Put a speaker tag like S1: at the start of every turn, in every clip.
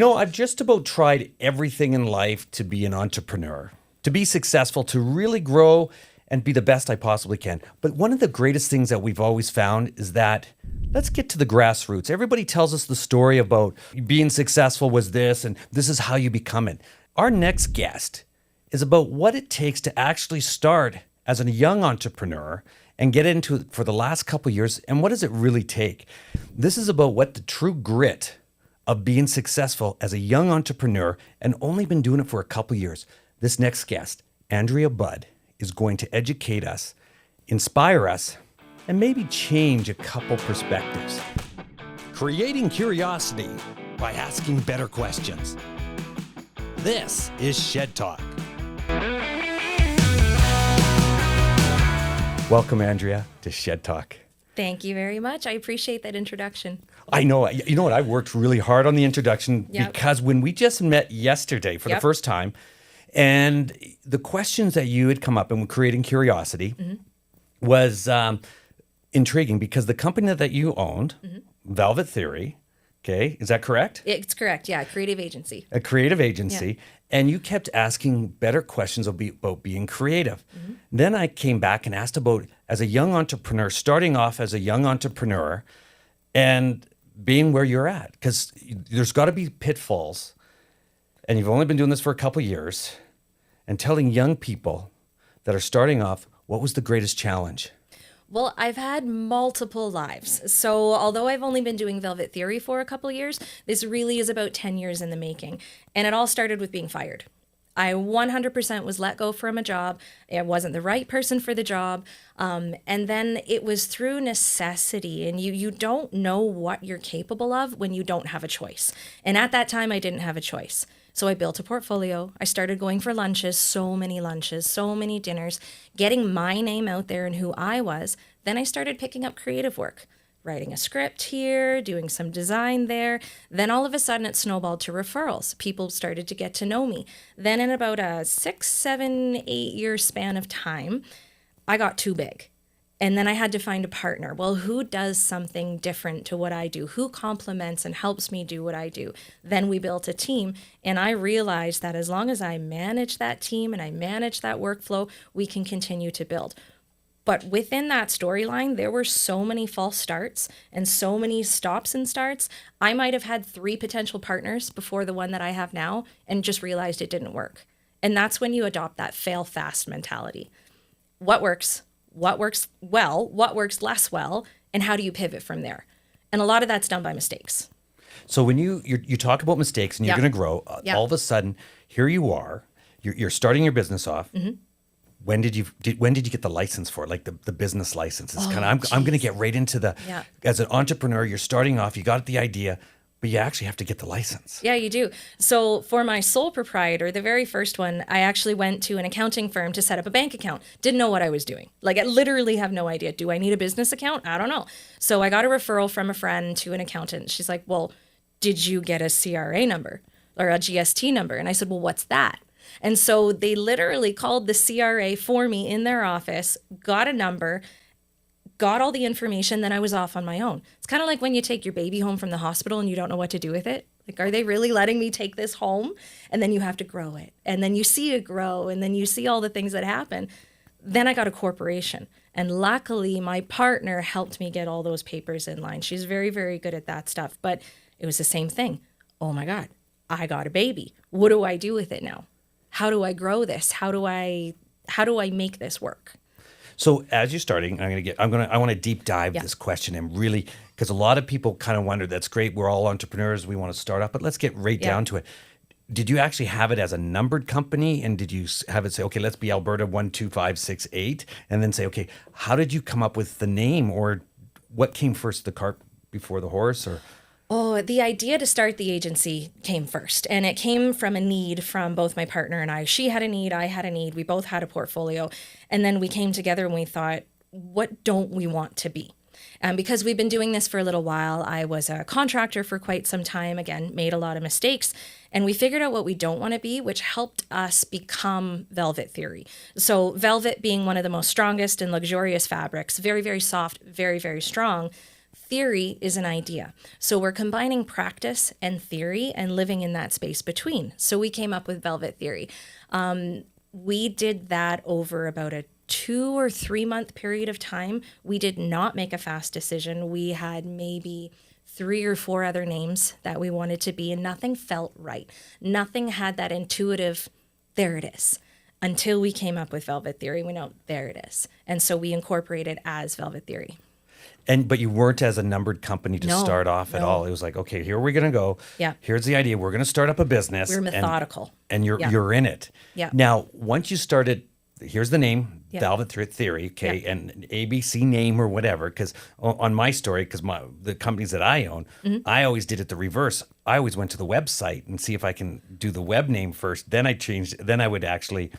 S1: I've just about tried everything in life to be an entrepreneur, to be successful, to really grow and be the best I possibly can. But one of the greatest things that we've always found is that let's get to the grassroots. Everybody tells us the story about being successful was this, and this is how you become it. Our next guest is about what it takes to actually start as a young entrepreneur and get into it for the last couple of years, and what does it really take? This is about what the true grit of being successful as a young entrepreneur and only been doing it for a couple years. This next guest, Andrea Budd, is going to educate us, inspire us, and maybe change a couple perspectives. Creating curiosity by asking better questions. This is Shed Talk. Welcome, Andrea, to Shed Talk.
S2: Thank you very much. I appreciate that introduction.
S1: I know. You know what? I worked really hard on the introduction because when we just met yesterday for the first time, and the questions that you had come up and creating curiosity was intriguing because the company that you owned, Velvet Theory, okay, is that correct?
S2: It's correct. Yeah, creative agency.
S1: A creative agency. And you kept asking better questions about being creative. Then I came back and asked about, as a young entrepreneur, starting off as a young entrepreneur and being where you're at. Because there's got to be pitfalls. And you've only been doing this for a couple of years. And telling young people that are starting off, what was the greatest challenge?
S2: Well, I've had multiple lives. So although I've only been doing Velvet Theory for a couple of years, this really is about 10 years in the making. And it all started with being fired. I 100% was let go from a job. I wasn't the right person for the job. And then it was through necessity. And you don't know what you're capable of when you don't have a choice. And at that time, I didn't have a choice. So I built a portfolio. I started going for lunches, so many dinners, getting my name out there and who I was. Then I started picking up creative work, writing a script here, doing some design there. Then all of a sudden it snowballed to referrals. People started to get to know me. Then in about a 6, 7, 8-year span of time, I got too big. And then I had to find a partner. Well, who does something different to what I do? Who complements and helps me do what I do? Then we built a team. And I realized that as long as I manage that team and I manage that workflow, we can continue to build. But within that storyline, there were so many false starts and so many stops and starts. I might have had 3 potential partners before the one that I have now and just realized it didn't work. And that's when you adopt that fail fast mentality. What works? What works well, what works less well, and how do you pivot from there? And a lot of that's done by mistakes.
S1: So when you talk about mistakes and you're going to grow, all of a sudden, here you are, you're starting your business off. When did you get the license for it? Like the business license? It's I'm going to get right into the, as an entrepreneur, you're starting off, you got the idea, but you actually have to get the license.
S2: Yeah, you do. So for my sole proprietor, the very first one, I actually went to an accounting firm to set up a bank account. Didn't know what I was doing. Like I literally have no idea. Do I need a business account? I don't know. So I got a referral from a friend to an accountant. She's like, well, did you get a CRA number or a GST number? And I said, well, what's that? And so they literally called the CRA for me in their office, got a number, got all the information, then I was off on my own. It's kind of like when you take your baby home from the hospital and you don't know what to do with it. Like, are they really letting me take this home? And then you have to grow it. And then you see it grow, and then you see all the things that happen. Then I got a corporation. And luckily, my partner helped me get all those papers in line. She's very, very good at that stuff. But it was the same thing. Oh my God, I got a baby. What do I do with it now? How do I grow this? How do I make this work?
S1: So as you're starting, I want to deep dive this question and really, because a lot of people kind of wonder, that's great, we're all entrepreneurs, we want to start up, but let's get right down to it. Did you actually have it as a numbered company, and did you have it say, okay, let's be Alberta 12568, and then say, okay, how did you come up with the name, or what came first, the cart before the horse, or?
S2: Oh, the idea to start the agency came first, and it came from a need from both my partner and I. She had a need, I had a need, we both had a portfolio, and then we came together and we thought, what don't we want to be? Because we've been doing this for a little while. I was a contractor for quite some time, again, made a lot of mistakes, and we figured out what we don't want to be, which helped us become Velvet Theory. So velvet being one of the most strongest and luxurious fabrics, very, very soft, very, very strong. Theory is an idea. So we're combining practice and theory and living in that space between. So we came up with Velvet Theory. We did that over about a 2 or 3 month period of time. We did not make a fast decision. We had maybe 3 or 4 other names that we wanted to be, and nothing felt right. Nothing had that intuitive, there it is. Until we came up with Velvet Theory, we know there it is. And so we incorporated as Velvet Theory.
S1: But you weren't as a numbered company to start off at all. It was like, okay, here we're going to go.
S2: Yeah.
S1: Here's the idea. We're going to start up a business.
S2: We're methodical.
S1: And you're in it.
S2: Yeah.
S1: Now, once you started, here's the name,
S2: Yeah.
S1: Velvet Theory, okay,
S2: Yeah.
S1: and ABC name or whatever, because on my story, because the companies that I own, I always did it the reverse. I always went to the website and see if I can do the web name first. Then I would actually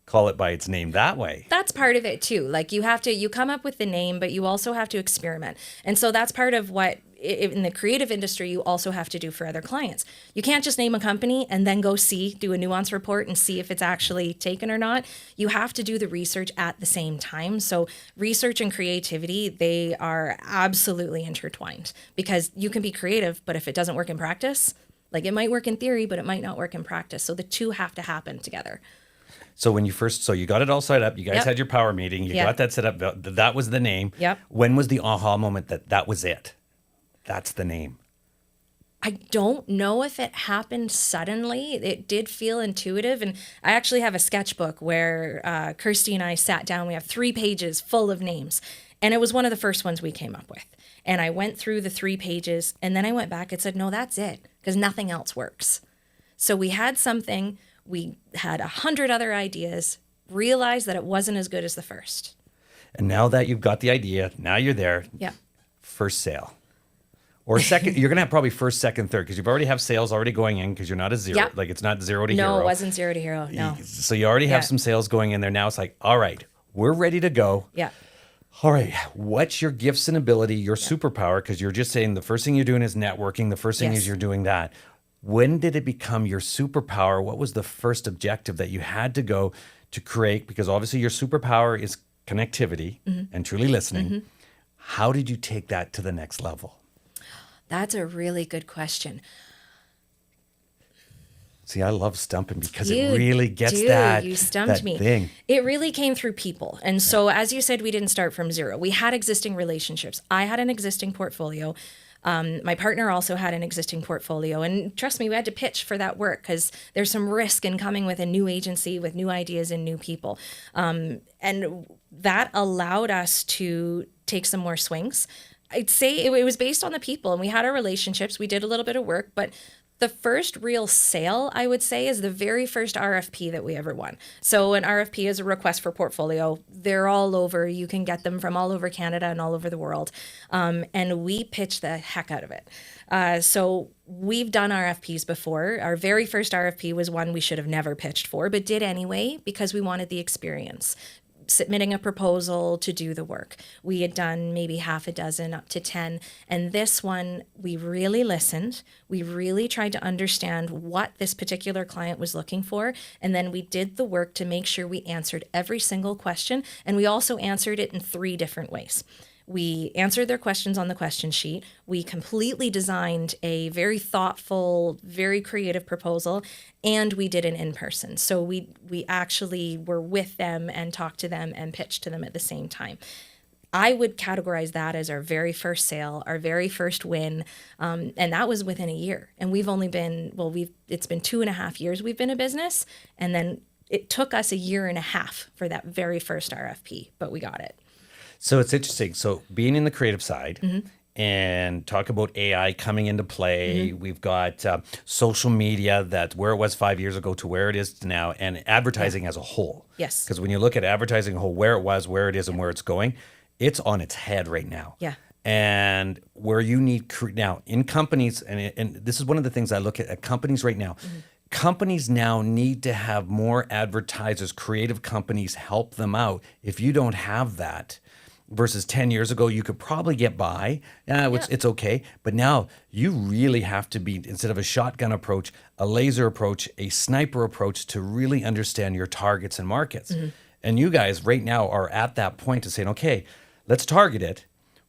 S1: call it by its name that way.
S2: That's part of it too. Like you come up with the name, but you also have to experiment. And so that's part of what in the creative industry you also have to do for other clients. You can't just name a company and then go do a nuance report and see if it's actually taken or not. You have to do the research at the same time. So research and creativity, they are absolutely intertwined, because you can be creative, but if it doesn't work in practice, like it might work in theory, but it might not work in practice. So the two have to happen together.
S1: So when you got it all set up, you guys had your power meeting, you got that set up, that was the name.
S2: Yep.
S1: When was the aha moment that was it? That's the name.
S2: I don't know if it happened suddenly. It did feel intuitive. And I actually have a sketchbook where Kirsty and I sat down. We have 3 pages full of names. And it was one of the first ones we came up with. And I went through the 3 pages and then I went back and said, no, that's it, because nothing else works. So we had something. We had 100 other ideas, realized that it wasn't as good as the first.
S1: And now that you've got the idea, now you're there.
S2: Yeah.
S1: First sale. Or second, you're going to have probably first, second, third, because you've already have sales already going in, because you're not a zero.
S2: Yeah.
S1: Like it's not 0 to hero.
S2: No, it wasn't 0 to hero. No.
S1: So you already have some sales going in there. Now it's like, all right, we're ready to go.
S2: Yeah.
S1: All right, what's your gifts and ability, your superpower? Because you're just saying the first thing you're doing is networking. The first thing is you're doing that. When did it become your superpower? What was the first objective that you had to go to create? Because obviously your superpower is connectivity and truly listening. How did you take that to the next level?
S2: That's a really good question.
S1: See, I love stumping because it really gets that,
S2: you stumped me.
S1: thing.
S2: It really came through people. And so, as you said, we didn't start from 0. We had existing relationships. I had an existing portfolio. My partner also had an existing portfolio. And trust me, we had to pitch for that work because there's some risk in coming with a new agency with new ideas and new people. And that allowed us to take some more swings. I'd say it was based on the people, and we had our relationships. We did a little bit of work, but the first real sale, I would say, is the very first RFP that we ever won. So an RFP is a request for portfolio. They're all over. You can get them from all over Canada and all over the world. And we pitched the heck out of it. So we've done RFPs before. Our very first RFP was one we should have never pitched for, but did anyway because we wanted the experience. Submitting a proposal to do the work. We had done maybe half a dozen up to 10. And this one, we really listened. We really tried to understand what this particular client was looking for. And then we did the work to make sure we answered every single question. And we also answered it in 3 different ways. We answered their questions on the question sheet. We completely designed a very thoughtful, very creative proposal, and we did an in-person. So we actually were with them and talked to them and pitched to them at the same time. I would categorize that as our very first sale, our very first win, and that was within a year. And we've only been, it's been 2.5 years we've been a business, and then it took us 1.5 years for that very first RFP, but we got it.
S1: So it's interesting. So being in the creative side and talk about AI coming into play, we've got social media, that where it was 5 years ago to where it is now, and advertising as a whole.
S2: Yes.
S1: Because when you look at advertising as a whole, where it was, where it is, and where it's going, it's on its head right now.
S2: Yeah.
S1: And where you need now in companies, and this is one of the things I look at companies right now. Companies now need to have more advertisers, creative companies help them out. If you don't have that, versus 10 years ago, you could probably get by. It's okay. But now you really have to be, instead of a shotgun approach, a laser approach, a sniper approach to really understand your targets and markets. And you guys right now are at that point of saying, okay, let's target it.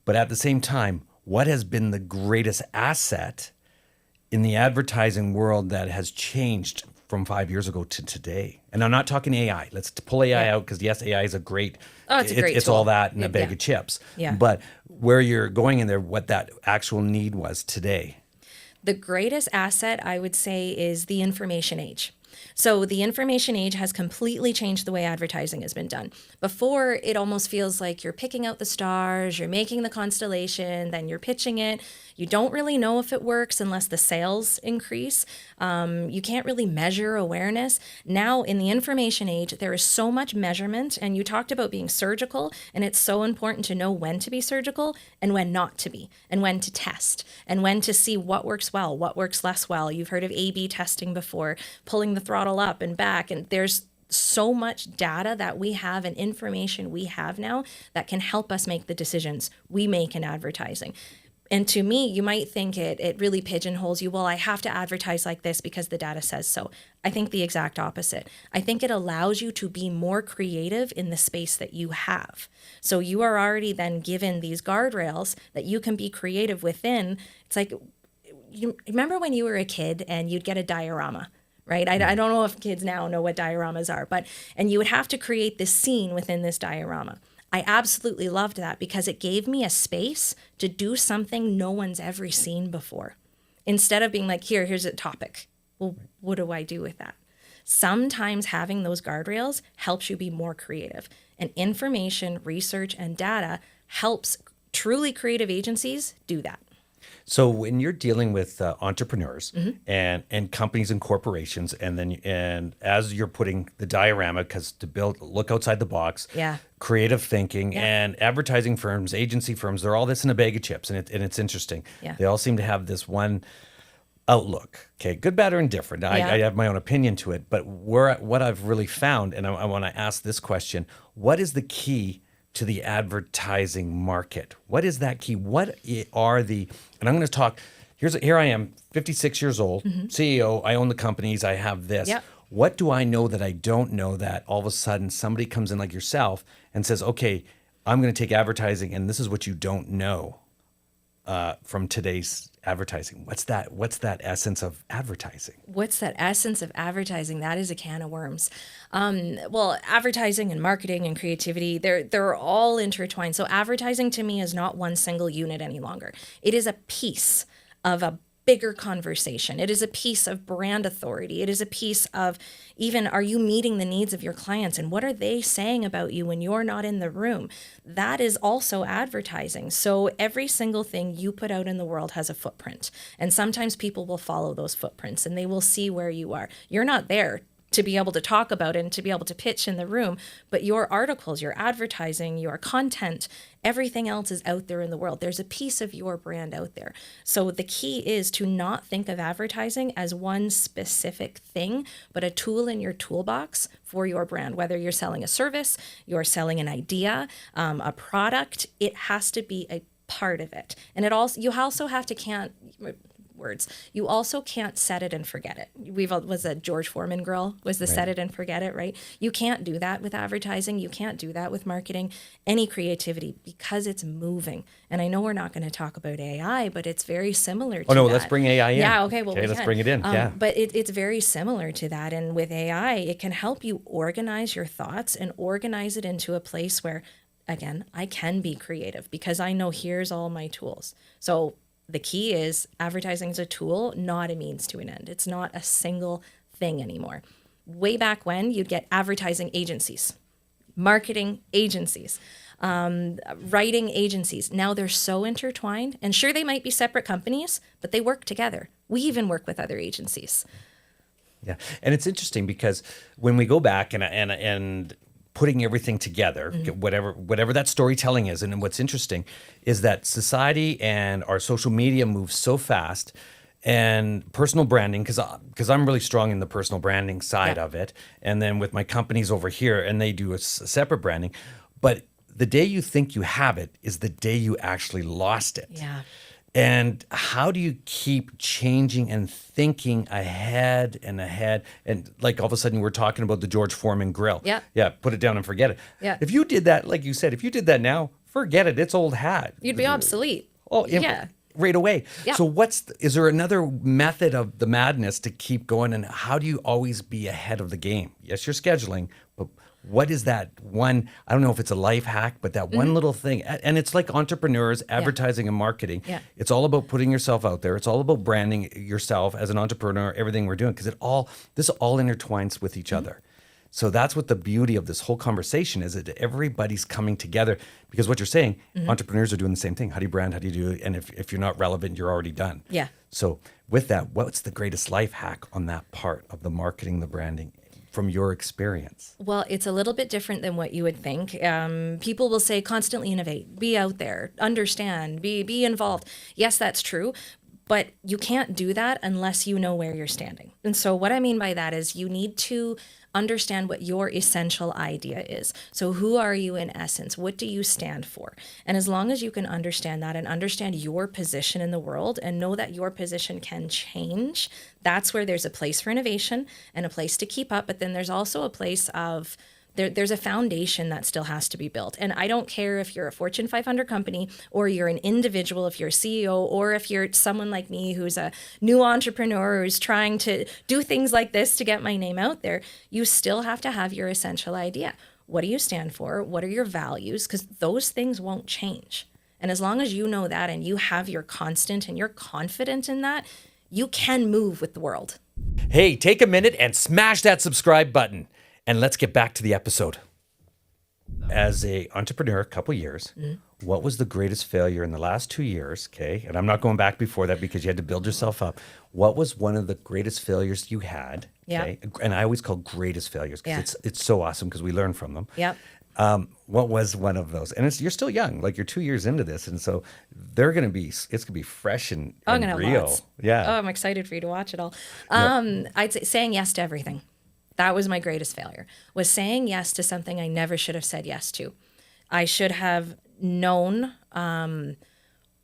S1: But at the same time, what has been the greatest asset in the advertising world that has changed from 5 years ago to today? And I'm not talking AI. Let's pull AI out, because yes, AI is a great,
S2: it's a great
S1: it's
S2: tool.
S1: all that in a bag of chips.
S2: Yeah.
S1: But where you're going in there, what that actual need was today.
S2: The greatest asset, I would say, is the information age. So the information age has completely changed the way advertising has been done. Before, it almost feels like you're picking out the stars, you're making the constellation, then you're pitching it. You don't really know if it works unless the sales increase. You can't really measure awareness. Now, in the information age, there is so much measurement, and you talked about being surgical, and it's so important to know when to be surgical and when not to be, and when to test, and when to see what works well, what works less well. You've heard of A/B testing before, pulling the throttle up and back, and there's so much data that we have and information we have now that can help us make the decisions we make in advertising. And to me, you might think it really pigeonholes you. Well, I have to advertise like this because the data says so. I think the exact opposite. I think it allows you to be more creative in the space that you have. So you are already then given these guardrails that you can be creative within. It's like, you remember when you were a kid and you'd get a diorama, right? I don't know if kids now know what dioramas are, and you would have to create this scene within this diorama. I absolutely loved that because it gave me a space to do something no one's ever seen before. Instead of being like, here's a topic. Well, what do I do with that? Sometimes having those guardrails helps you be more creative. And information, research, and data helps truly creative agencies do that.
S1: So when you're dealing with entrepreneurs and companies and corporations, and as you're putting the diorama, because to look outside the box, creative thinking, and advertising firms, agency firms, they're all this in a bag of chips, and it's interesting. They all seem to have this one outlook. Okay, good, bad, or indifferent. I have my own opinion to it, but what I've really found, and I want to ask this question: what is the key to the advertising market? What is that key? What are the, and I'm going to talk, here I am, 56 years old, CEO, I own the companies, I have this. What do I know that I don't know that all of a sudden somebody comes in like yourself and says, okay, I'm going to take advertising, and this is what you don't know from today's advertising? What's that essence of advertising?
S2: What's that essence of advertising? That is a can of worms. Well, advertising and marketing and creativity, they're all intertwined. So advertising to me is not one single unit any longer. It is a piece of a bigger conversation. It is a piece of brand authority. It is a piece of even, are you meeting the needs of your clients, and what are they saying about you when you're not in the room? That is also advertising. So every single thing you put out in the world has a footprint. And sometimes people will follow those footprints and they will see where you are. You're not there to be able to talk about it and to be able to pitch in the room, but your articles, your advertising, your content, everything else is out there in the world. There's a piece of your brand out there. So the key is to not think of advertising as one specific thing, but a tool in your toolbox for your brand. Whether you're selling a service, you're selling an idea, a product, it has to be a part of it. And you also have to you also can't set it and forget it. Was a George Foreman grill was the set it and forget it, right? You can't do that with advertising. You can't do that with marketing, any creativity, because it's moving. And I know we're not going to talk about AI, but it's very similar to that.
S1: Let's bring AI in.
S2: Yeah, okay, well,
S1: let's bring it in.
S2: But it's very similar to that. And with AI, it can help you organize your thoughts and organize it into a place where, again, I can be creative because I know here's all my tools. So the key is advertising is a tool, not a means to an end. It's not a single thing anymore. Way back when, you'd get advertising agencies, marketing agencies, writing agencies. Now they're so intertwined, and sure, they might be separate companies, but they work together. We even work with other agencies.
S1: Yeah, and it's interesting because when we go back and putting everything together, whatever that storytelling is. And what's interesting is that society and our social media moves so fast, and personal branding, because I'm really strong in the personal branding side of it. And then with my companies over here, and they do a separate branding. But the day you think you have it is the day you actually lost it.
S2: Yeah.
S1: And how do you keep changing and thinking ahead and ahead? And like all of a sudden we're talking about the George Foreman grill. Yeah, put it down and forget it.
S2: Yeah.
S1: If you did that, like you said, if you did that now, forget it. It's old hat.
S2: You'd be obsolete. Yeah.
S1: right away.
S2: Yeah.
S1: So is there another method of the madness to keep going, and how do you always be ahead of the game? Yes, you're scheduling, but what is that one, I don't know if it's a life hack, but that one little thing, and it's like entrepreneurs, advertising and marketing.
S2: Yeah.
S1: It's all about putting yourself out there. It's all about branding yourself as an entrepreneur, everything we're doing, because this all intertwines with each other. So that's what the beauty of this whole conversation is, that everybody's coming together, because what you're saying, entrepreneurs are doing the same thing. How do you brand? How do you do it? And if you're not relevant, you're already done.
S2: Yeah.
S1: So with that, what's the greatest life hack on that part of the marketing, the branding, from your experience?
S2: Well, it's a little bit different than what you would think. People will say constantly innovate, be out there, understand, be involved. Yes, that's true. But you can't do that unless you know where you're standing. And so what I mean by that is you need to understand what your essential idea is. So who are you in essence? What do you stand for? And as long as you can understand that and understand your position in the world and know that your position can change, that's where there's a place for innovation and a place to keep up. But then there's also a place of there's a foundation that still has to be built. And I don't care if you're a Fortune 500 company or you're an individual, if you're a CEO, or if you're someone like me who's a new entrepreneur who's trying to do things like this to get my name out there, you still have to have your essential idea. What do you stand for? What are your values? Because those things won't change. And as long as you know that and you have your constant and you're confident in that, you can move with the world.
S1: Hey, take a minute and smash that subscribe button. And let's get back to the episode. As a entrepreneur, a couple years, what was the greatest failure in the last 2 years? Okay, and I'm not going back before that because you had to build yourself up. What was one of the greatest failures you had? Okay, and I always call greatest failures because it's so awesome because we learn from them.
S2: Yep.
S1: What was one of those? And you're still young, like you're 2 years into this, and so it's gonna be fresh and
S2: I'm gonna have
S1: real.
S2: lots.
S1: Yeah.
S2: Oh, I'm excited for you to watch it all. I'd say saying yes to everything. That was my greatest failure, was saying yes to something I never should have said yes to. I should have known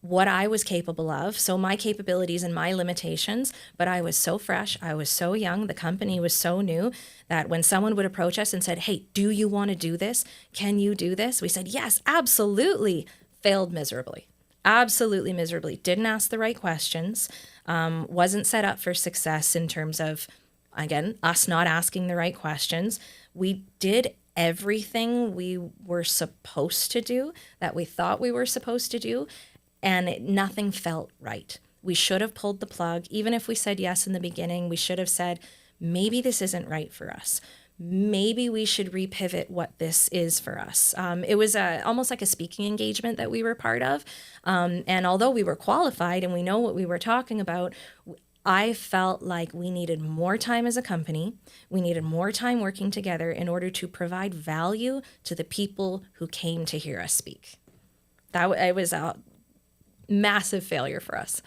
S2: what I was capable of, so my capabilities and my limitations, but I was so fresh, I was so young, the company was so new that when someone would approach us and said, hey, do you want to do this? Can you do this? We said, yes, absolutely. Failed miserably. Absolutely miserably. Didn't ask the right questions, wasn't set up for success in terms of, again, us not asking the right questions. We did everything we were supposed to do, that we thought we were supposed to do, and nothing felt right. We should have pulled the plug. Even if we said yes in the beginning, we should have said, maybe this isn't right for us. Maybe we should repivot what this is for us. It was almost like a speaking engagement that we were part of. And although we were qualified and we know what we were talking about, I felt like we needed more time as a company. We needed more time working together in order to provide value to the people who came to hear us speak. It was a massive failure for us.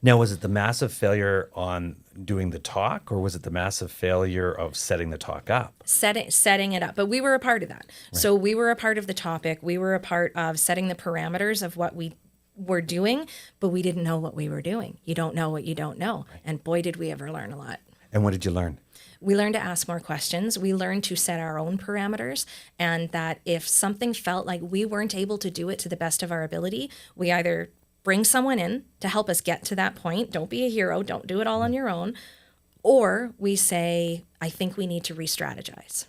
S1: Now, was it the massive failure on doing the talk, or was it the massive failure of setting the talk up?
S2: Setting it up. But we were a part of that. Right. So we were a part of the topic. We were a part of setting the parameters of what we were doing, but we didn't know what we were doing. You don't know what you don't know. Right. And boy, did we ever learn a lot.
S1: And what did you learn?
S2: We learned to ask more questions. We learned to set our own parameters, and that if something felt like we weren't able to do it to the best of our ability, we either bring someone in to help us get to that point. Don't be a hero. Don't do it all on your own. Or we say, I think we need to re-strategize.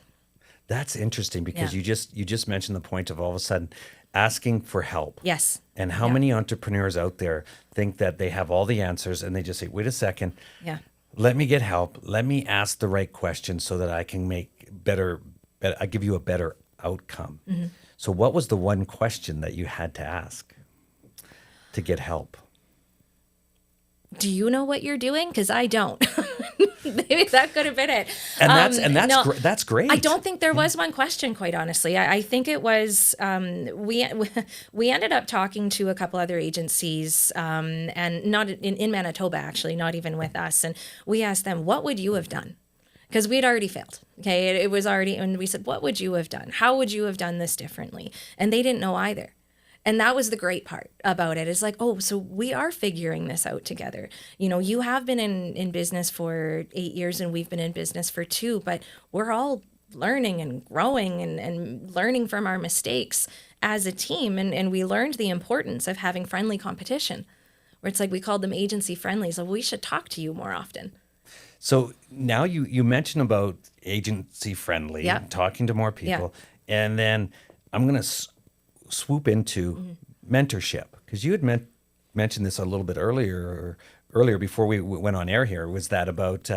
S1: That's interesting because you just mentioned the point of all of a sudden asking for help.
S2: Yes.
S1: And how many entrepreneurs out there think that they have all the answers and they just say, wait a second.
S2: Yeah.
S1: Let me get help. Let me ask the right questions so that I can make I give you a better outcome. Mm-hmm. So what was the one question that you had to ask to get help?
S2: Do you know what you're doing? Because I don't. Maybe that could have been it.
S1: And that's great.
S2: I don't think there was one question, quite honestly. I think it was we ended up talking to a couple other agencies, and not in Manitoba, actually, not even with us. And we asked them, what would you have done? Because we had already failed. Okay, it was already, and we said, what would you have done? How would you have done this differently? And they didn't know either. And that was the great part about it. It's like, oh, so we are figuring this out together. You know, you have been in business for 8 years and we've been in business for 2, but we're all learning and growing and learning from our mistakes. as a team. And we learned the importance of having friendly competition, where it's like we called them agency friendly. So we should talk to you more often.
S1: So now you mentioned about agency friendly,
S2: Yeah.
S1: talking to more people, and then I'm going to swoop into mentorship, because you had mentioned this a little bit earlier before we went on air here, was that about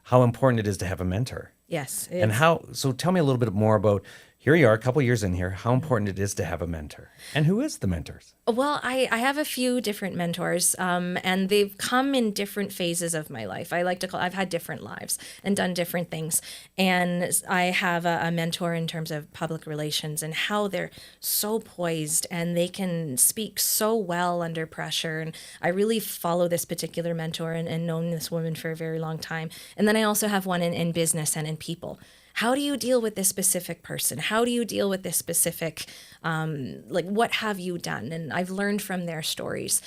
S1: how important it is to have a mentor.
S2: Yes.
S1: And so tell me a little bit more about, here you are a couple years in here, how important it is to have a mentor, and who is the mentors?
S2: Well, I have a few different mentors, and they've come in different phases of my life. I like to call, I've had different lives and done different things. And I have a mentor in terms of public relations and how they're so poised and they can speak so well under pressure. And I really follow this particular mentor and known this woman for a very long time. And then I also have one in business and in people. How do you deal with this specific person? How do you deal with this specific, what have you done? And I've learned from their stories.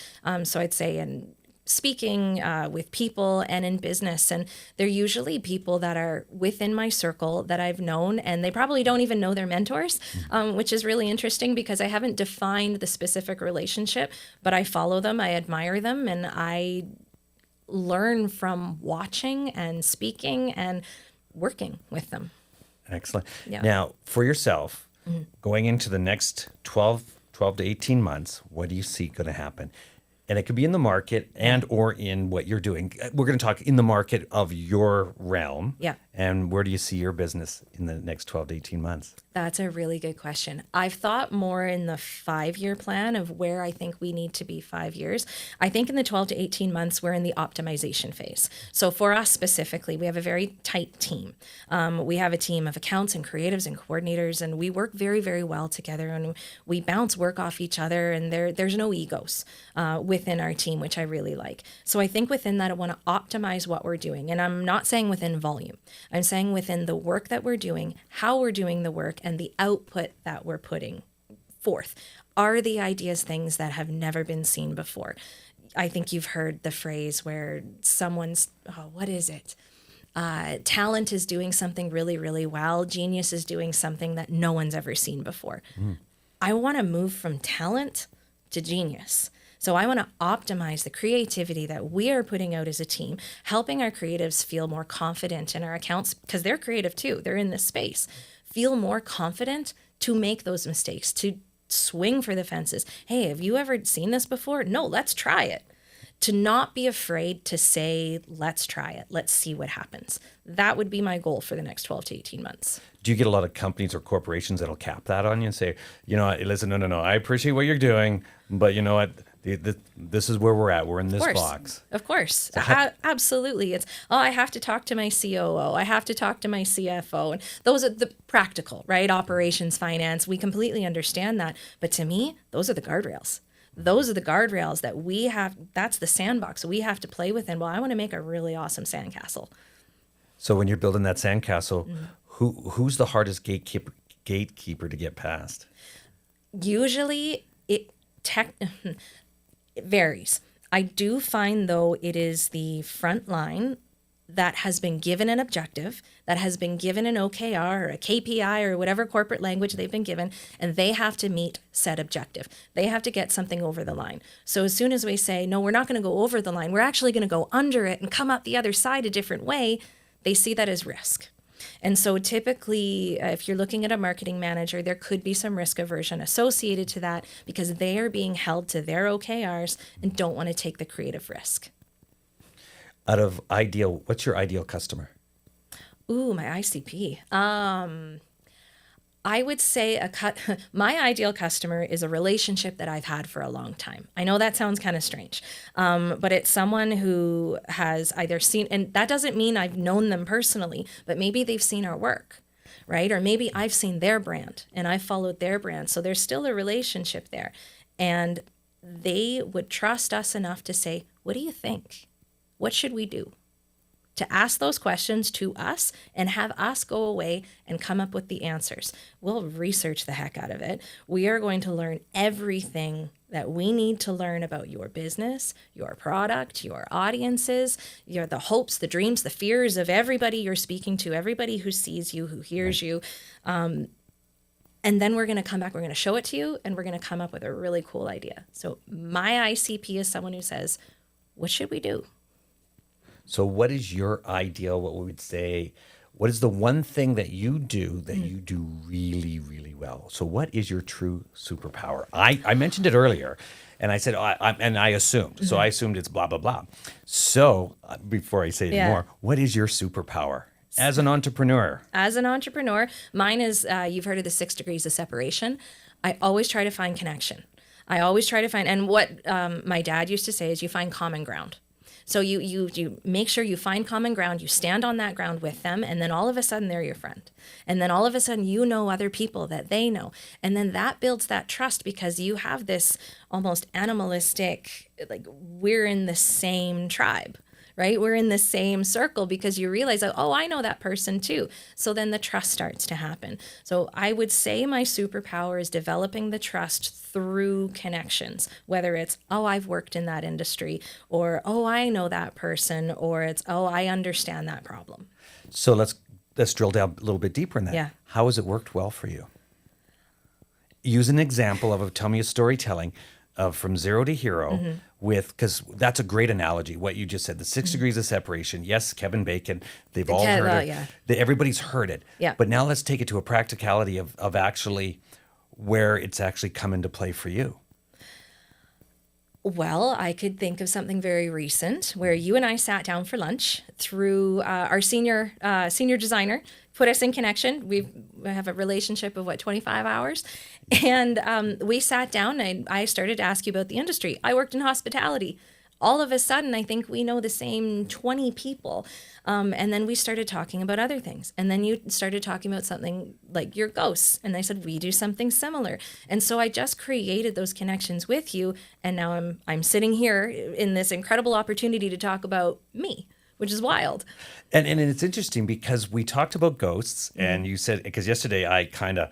S2: So I'd say in speaking with people and in business, and they're usually people that are within my circle that I've known, and they probably don't even know their mentors, which is really interesting because I haven't defined the specific relationship, but I follow them, I admire them, and I learn from watching and speaking and working with them.
S1: Excellent.
S2: Yeah.
S1: Now, for yourself, going into the next 12 to 18 months, what do you see going to happen? And it could be in the market and or in what you're doing. We're going to talk in the market of your realm.
S2: Yeah.
S1: And where do you see your business in the next 12 to 18 months?
S2: That's a really good question. I've thought more in the 5-year plan of where I think we need to be 5 years. I think in the 12 to 18 months, we're in the optimization phase. So for us specifically, we have a very tight team. We have a team of accounts and creatives and coordinators, and we work very, very well together, and we bounce work off each other, and there's no egos within our team, which I really like. So I think within that, I want to optimize what we're doing. And I'm not saying within volume. I'm saying within the work that we're doing, how we're doing the work, and the output that we're putting forth. Are the ideas things that have never been seen before? I think you've heard the phrase where someone's, what is it? Talent is doing something really, really well. Genius is doing something that no one's ever seen before. I want to move from talent to genius. So I want to optimize the creativity that we are putting out as a team, helping our creatives feel more confident in our accounts, because they're creative too. They're in this space. Feel more confident to make those mistakes, to swing for the fences. Hey, have you ever seen this before? No, let's try it. To not be afraid to say, let's try it. Let's see what happens. That would be my goal for the next 12 to 18 months.
S1: Do you get a lot of companies or corporations that'll cap that on you and say, listen, no, I appreciate what you're doing, but you know what? This is where we're at. We're in this box.
S2: Of course. Absolutely. It's, I have to talk to my COO. I have to talk to my CFO. And those are the practical, right? Operations, finance. We completely understand that. But to me, those are the guardrails. Those are the guardrails that we have. That's the sandbox we have to play within. Well, I want to make a really awesome sandcastle.
S1: So when you're building that sandcastle, who's the hardest gatekeeper to get past?
S2: Usually it varies. I do find, though, it is the front line that has been given an objective, that has been given an OKR or a KPI or whatever corporate language they've been given, and they have to meet said objective. They have to get something over the line. So as soon as we say, no, we're not going to go over the line, we're actually going to go under it and come out the other side a different way, they see that as risk. And so typically, if you're looking at a marketing manager, there could be some risk aversion associated to that because they are being held to their OKRs and don't want to take the creative risk.
S1: What's your ideal customer?
S2: Ooh, my ICP. I would say my ideal customer is a relationship that I've had for a long time. I know that sounds kind of strange, but it's someone who has either seen, and that doesn't mean I've known them personally, but maybe they've seen our work, right? Or maybe I've seen their brand and I've followed their brand. So there's still a relationship there. And they would trust us enough to say, what do you think? What should we do? To ask those questions to us and have us go away and come up with the answers. We'll research the heck out of it. We are going to learn everything that we need to learn about your business, your product, your audiences, the hopes, the dreams, the fears of everybody you're speaking to, everybody who sees you, who hears you. And then we're going to come back, we're going to show it to you, and we're going to come up with a really cool idea. So my ICP is someone who says, what should we do?
S1: So what is your ideal, what we would say, what is the one thing that you do that you do really, really well? So what is your true superpower? I mentioned it earlier, and I said, I assumed. So I assumed it's blah, blah, blah. So before I say any more, what is your superpower as an entrepreneur?
S2: As an entrepreneur, mine is, you've heard of the 6 degrees of separation. I always try to find connection. I always try to find, and what my dad used to say is you find common ground. So you make sure you find common ground, you stand on that ground with them, and then all of a sudden they're your friend. And then all of a sudden you know other people that they know. And then that builds that trust because you have this almost animalistic, like we're in the same tribe, right? We're in the same circle because you realize, oh, I know that person too. So then the trust starts to happen. So I would say my superpower is developing the trust through connections, whether it's, oh, I've worked in that industry, or, oh, I know that person, or it's, oh, I understand that problem.
S1: So let's drill down a little bit deeper in that.
S2: Yeah.
S1: How has it worked well for you? Use an example of tell me a storytelling of from zero to hero with, because that's a great analogy, what you just said, the 6 degrees of separation. Yes, Kevin Bacon, they've all heard it. Everybody's heard it.
S2: Yeah.
S1: But now let's take it to a practicality of actually where it's actually come into play for you.
S2: Well, I could think of something very recent where you and I sat down for lunch through our senior designer, put us in connection. We have a relationship of 25 hours. And we sat down and I started to ask you about the industry. I worked in hospitality. All of a sudden, I think we know the same 20 people. And then we started talking about other things. And then you started talking about something like your ghosts. And I said, we do something similar. And so I just created those connections with you. And now I'm sitting here in this incredible opportunity to talk about me, which is wild.
S1: And it's interesting because we talked about ghosts, and you said, because yesterday I kind of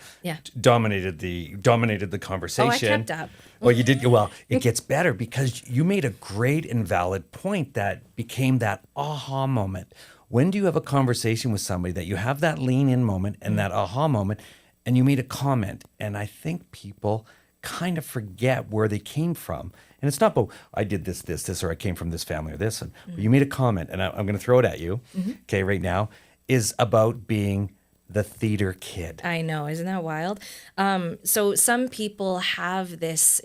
S1: dominated the conversation.
S2: Oh, I kept up.
S1: Well, you did. Well, it gets better because you made a great and valid point that became that aha moment. When do you have a conversation with somebody that you have that lean in moment and that aha moment, and you made a comment? And I think people kind of forget where they came from. And it's not about, I did this, or I came from this family or this. And you made a comment, and I'm going to throw it at you, okay, right now, is about being the theater kid.
S2: I know, isn't that wild? So some people have this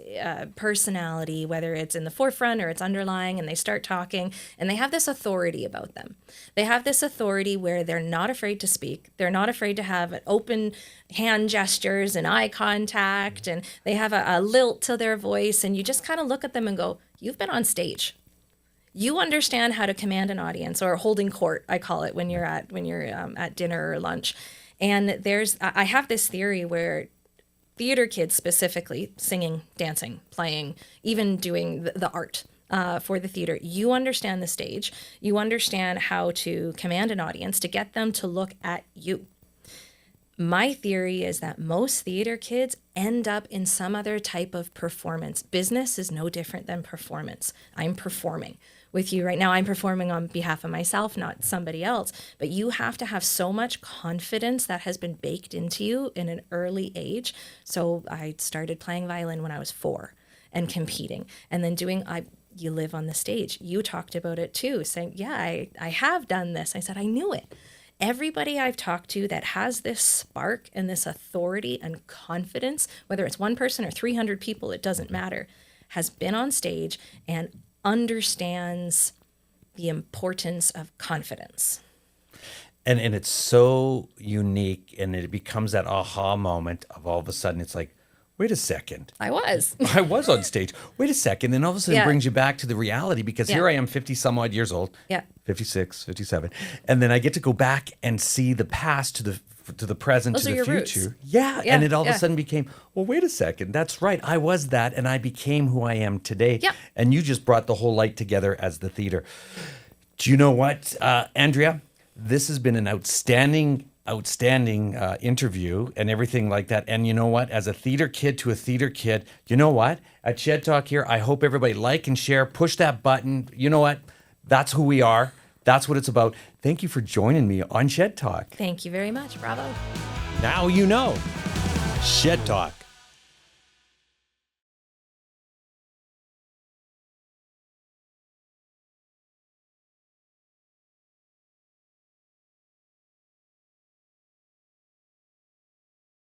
S2: personality, whether it's in the forefront or it's underlying, and they start talking, and they have this authority about them. They have this authority where they're not afraid to speak. They're not afraid to have open hand gestures and eye contact, and they have a lilt to their voice, and you just kind of look at them and go, you've been on stage. You understand how to command an audience, or holding court, I call it, when you're at dinner or lunch. And I have this theory where theater kids specifically, singing, dancing, playing, even doing the art for the theater, you understand the stage. You understand how to command an audience to get them to look at you. My theory is that most theater kids end up in some other type of performance. Business is no different than performance. I'm performing with you right now. I'm performing on behalf of myself, not somebody else. But you have to have so much confidence that has been baked into you in an early age. So I started playing violin when I was 4 and competing, and then you live on the stage. You talked about it too, saying, yeah, I have done this. I said, I knew it. Everybody I've talked to that has this spark and this authority and confidence, whether it's one person or 300 people, it doesn't matter, has been on stage and understands the importance of confidence.
S1: And it's so unique, and it becomes that aha moment of all of a sudden it's like, wait a second.
S2: I was
S1: on stage. Wait a second. And all of a sudden it brings you back to the reality, because here I am 50 some odd years old, 56, 57. And then I get to go back and see the past to the present,
S2: Those
S1: to
S2: are
S1: the
S2: your
S1: future.
S2: roots.
S1: Yeah. And it all of a sudden became, well, wait a second. That's right. I was that, and I became who I am today.
S2: Yeah.
S1: And you just brought the whole light together as the theater. Do you know what, Andrea? This has been an outstanding interview and everything like that. And you know what? As a theater kid to a theater kid, you know what? At Shed Talk here, I hope everybody like and share, push that button. You know what? That's who we are. That's what it's about. Thank you for joining me on Shed Talk.
S2: Thank you very much. Bravo.
S1: Now you know.
S3: Shed Talk.